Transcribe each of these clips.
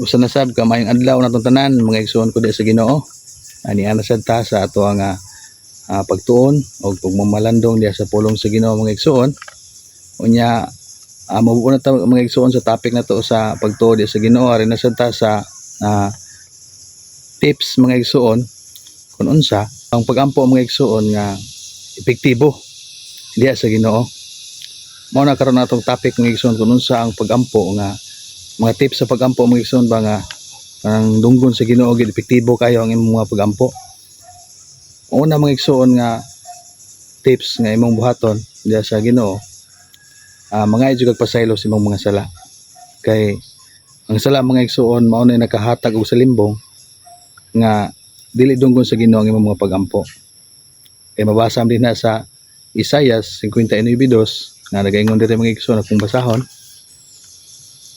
usa na sab ka maayong adlaw natong tanan mga igsoon ko di sa Ginoo. Ani ana sad ta sa ato ang pagtuon o pagmamalandong diya sa pulong sa Ginoo mga igsoon. Unya mabuo na ta mga igsoon sa topic na to sa pagtuo diya sa Ginoo. Ari na sad ta sa tips mga igsoon kung unsa ang pagampo mga igsoon nga epektibo diya sa Ginoo. Mao na karon natong topic mga igsoon kung unsa ang pagampo nga mga tips sa pagampo mga igsoon ba nga ang dunggon sa Ginoo gid epektibo kayo ang imong mga pagampo. Una mga igsoon nga tips nga imong buhaton diya sa Ginoo, mga jud kag pasaylo sa imong mga sala. Kay ang sala mga igsoon mao na nakahatag og salimbong nga dili dunggon sa Ginoo ang imong mga pagampo. Kay mabasa din na sa Isaias 59:2 nga nagaingon diri mga igsoon akong basahon.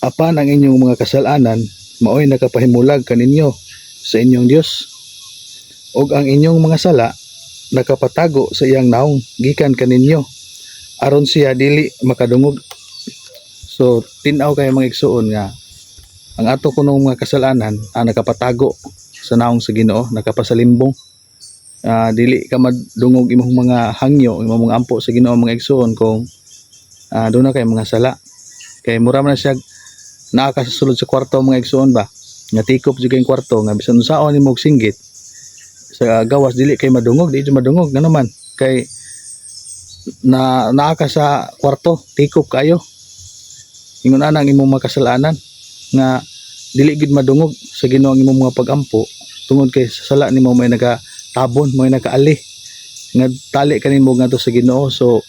Apan ang inyong mga kasalanan maoy nakapahimulag kaninyo sa inyong Dios, ug ang inyong mga sala nakapatago sa iyang naong gikan kaninyo aron siya dili makadungog. So tin-aw kayo mga igsoon nga ang ato kunong mga kasalanan nakapatago sa naong sa Ginoo, nakapasalimbong. Dili ka madungog imong mga hangyo, imong mga ampo sa Ginoo mga igsoon kung doon na kay mga sala. Kay mura man siya nakakasulod sa kwarto mga igsoon ba, nga tikop jud kay kwarto nga bisan unsaon nimo og singgit sa gawas dili kay madungog, di jud madungog nga naman kay naa ka sa kwarto tikop kayo. Ingon ana ang imong mga kasalanan nga dili gid madungog sa Ginoo ang imong mga pagampo tungod kay sa sala nimo may nagatabon, may nakaali nga tali kanimo ngadto sa Ginoo. So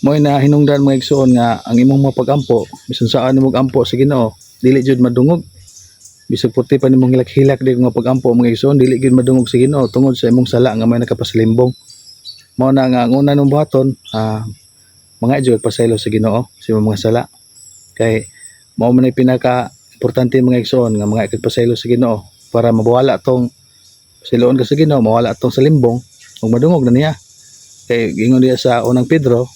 mo'y na hinungdan mga igsoon nga ang imong mga pagampo bisan saan nimo ampo sa Ginoo dili jud madungog. Bisag puti pa nimong hilak-hilak di mga pagampo mga igsoon dili gid madungog sa Ginoo tungod sa imong sala nga may nakapasalimbong. Mao na nga ang una nung buhaton, mga jud pasaylo sa Ginoo sa imong mga sala. Kay mao man ay pinaka importante mga igsoon nga mga pasaylo sa Ginoo para mabawala tong pasiloon ka sa Ginoo, mawala tong salimbong ug madungog na niya. Kay gingon diya sa unang Pedro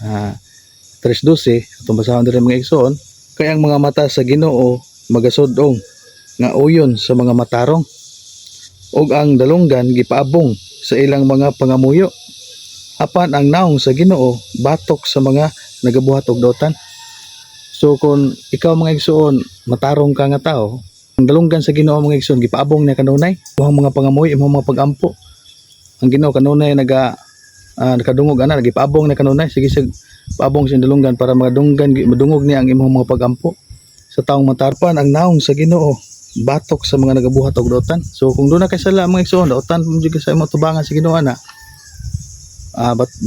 3:12 atong basahon diri mga igsoon, kay ang mga mata sa Ginoo magasud-ong nga uyon sa mga matarong ug ang dalunggan gipaabong sa ilang mga pangamuyo. Apan ang naong sa Ginoo batok sa mga nagabuhat og dotan. So kung ikaw mga igsoon matarong ka nga tao, ang dalunggan sa Ginoo mga igsoon gipaabong na kanunay ang mga pangamuyo, imong mga pagampo. Ang Ginoo kanunay nakadungog ana gipaabong na kanunay, sige sig paabong sa dalunggan para madungog niya ang imong mga pagampo. Sa taong matarpan ang naong sa Ginoo batok sa mga nagabuhat og dotan. So kung doon na kay sala mga igsoon dotan jud sa imong tubangan sa Ginoo ana,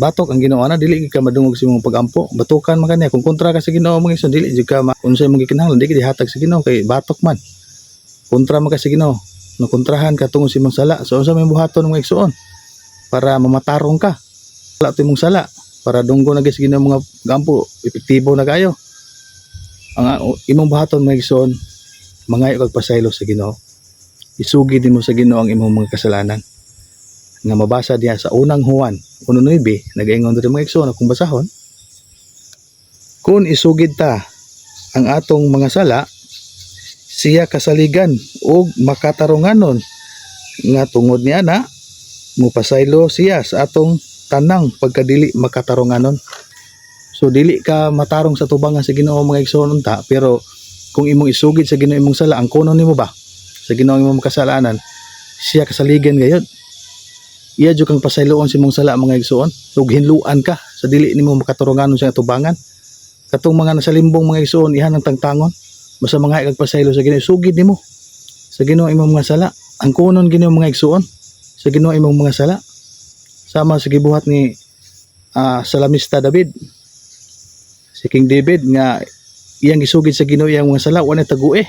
batok ang Ginoo ana dili ka madungog sa imong pagampo. Batukan man kaniya kung kontra ka sa Ginoo mga igsoon dili jud ka unsay imong gikinahanglan di ka dihatag sa Ginoo kay batok man. Kontra man ka sa Ginoo, no kontrahan ka tungod sa imong sala. So unsa may buhaton mga igsoon para mamatarong ka wala to imong sala para dunggo na gis Ginoo mga gampo epektibo na kayo. Ang imong buhaton mga igsoon mangayo kag pasaylo sa Ginoo, isugid nimo sa Ginoo ang imong mga kasalanan nga mabasa diya sa unang Juan 1:9 nagaingon diri mga igsoon akong basahon, kung isugid ta ang atong mga sala siya kasaligan ug makatarunganon nga tungod niya na mupasaylo siya sa atong tanang pagkadili makatarunganon. So dili ka matarong sa tubangan sa Ginoo mga igsoon unta, pero kung imong isugid sa Ginoo imong sala ang kuno nimo ba sa Ginoo imong kasalanan, siya kasaligan gayud. Iya jud kang pasayloon sa imong sala mga igsoon, ug hinluan ka sa dili nimo makatarunganon sa tubangan. Katong mga nasalimbong mga igsoon ihan ang tangtangon basta mga kag pasaylo sa Ginoo, sugid nimo sa Ginoo imong mga sala. Ang kunon Ginoo mga igsoon sa Ginoo imong mga sala sama sa gibuhat ni Salamista David, si King David nga iyang gisugid sa Ginoo iyang mga sala wa na tague.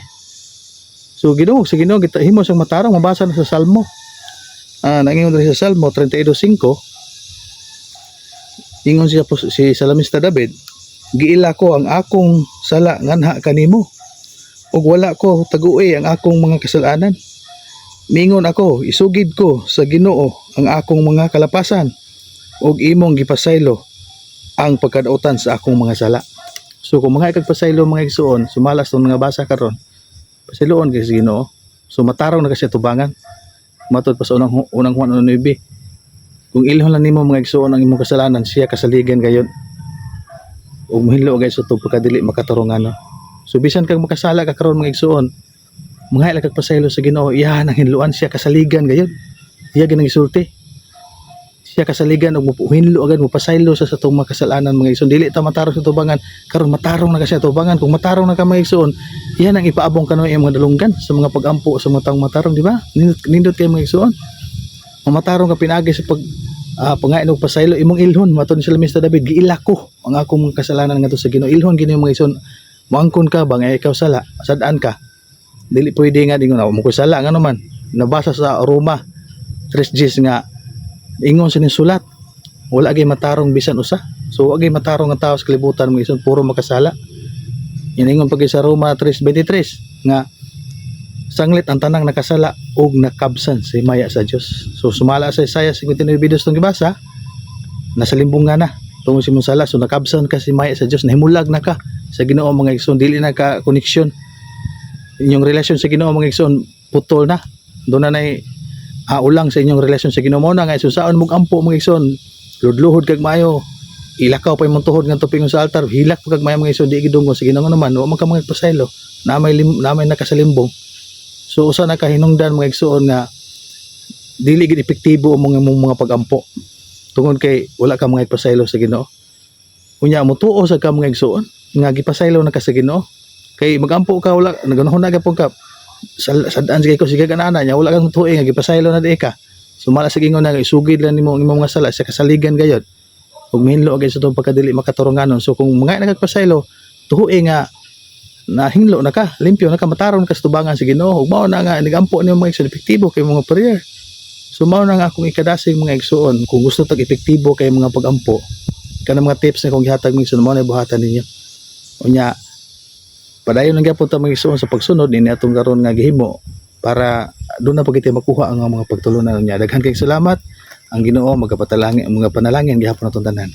So Ginoo sa Ginoo himo sang matarong, mabasa na sa Salmo. Nangingon diri sa Salmo 32:5, ingon siya po si Salamista David, giila ko ang akong sala nganha kanimo ug wala ko tague ang akong mga kasalanan. Mingon ako, isugid ko sa Ginoo ang akong mga kalapasan ug imong gipasaylo ang pagkadautan sa akong mga sala. So kung mga ikagpasaylo mga igsoon, sumalas ng mga basa karon, Pasiluon kay sa Ginoo. So matarong na kasi tubangan. Matod pa sa unang Juan 9. Kung ilhon lang nimo mga igsoon ang imong kasalanan, siya kasaligan gayon. Ug mohilo guys sa pagkadili makatarungan no. So bisan kag makasala ka karon mga igsoon, mga kag pasaylo sa Ginoo, iya nang hinluan siya kasaligan gayon. Iya ginang isulti. Siya kasaligan og hinlo agad mo pasaylo sa atong makasalanan mga igsoon. Dili ta matarong sa tubangan, karon matarong na kasi tubangan. Kung matarong na ka mga igsoon, iya nang ipaabong kanu imong mga dalunggan sa mga pagampo sa mga taong matarong, di ba? Nindot kay mga igsoon. Matarong ka pinagi sa pangain og pasaylo imong ilhon. Matud ni Salmista David, giila ko ang akong mga kasalanan ngadto sa Ginoo. Ilhon gini mga igsoon. Moangkon ka ba nga ikaw sala, sad-an ka? Dili pwede nga dingon mo ko sala nga naman. Nabasa sa Roma 3:10 nga ingon sa sulat, wala gay matarong bisan usa. So wala gay matarong nga tawo sa kalibutan mga igsoon, puro makasala. Yan ingon pag sa Roma 3:23 nga sanglit ang tanang nakasala ug nakabsan sa himaya sa Dios. So sumala sa Isaiah 59 videos tong gibasa, nasa limbong nga na tungod sa imong sala. So nakabsan ka sa himaya sa Dios, nahimulag na ka sa Ginoo mga igsoon, dili na ka connection. Inyong relasyon sa Ginoo mga igsoon putol na. Doon na nay ulang sa inyong relasyon sa Ginoo mo na nga susaon mong ampo mga igsoon, ludluhod kag maayo, ilakaw pa imong tuhod nga tupingon sa altar, hilak pa kag maayo mga igsoon, di gidunggo sa Ginoo naman, wa man ka mga pasaylo, namay nakasalimbong. So usa na ka hinungdan mga igsoon nga dili gid epektibo ang mga pagampo tungod kay wala ka mga pasaylo sa Ginoo. Unya mo tuo sa ka mga igsoon nga gipasaylo na ka sa Ginoo, kay magampo ka wala naganahon na gyapon ka sadaan sige ko sige kanana nya wala kang tuig nga gipasaylo na di ka. Sumala sa gingon na isugid lang nimo imong mga sala sa kasaligan gayud. Ug minlo agay sa tong pagkadili makaturunganon. So kung mga nagpasaylo tuhoy nga nahinlo na ka, limpyo na ka, matarong ka sa tubangan sa Ginoo. Ug mao na nga nagampo niyo mga igsoon epektibo kay mga prayer. So mao na nga akong ikadasig mga igsoon, kung gusto tag epektibo kay mga pagampo, kanang mga tips na kung gihatag mga igsoon mao na buhatan ninyo. Unya padayon lang gyapon ta mga igsoon sa pagsunod ini atong karon nga gihimo para doon na pagiti makuha ang mga pagtulunan niya. Daghan kay salamat. Ang Ginoo mga panalangin gihapon atong tanan.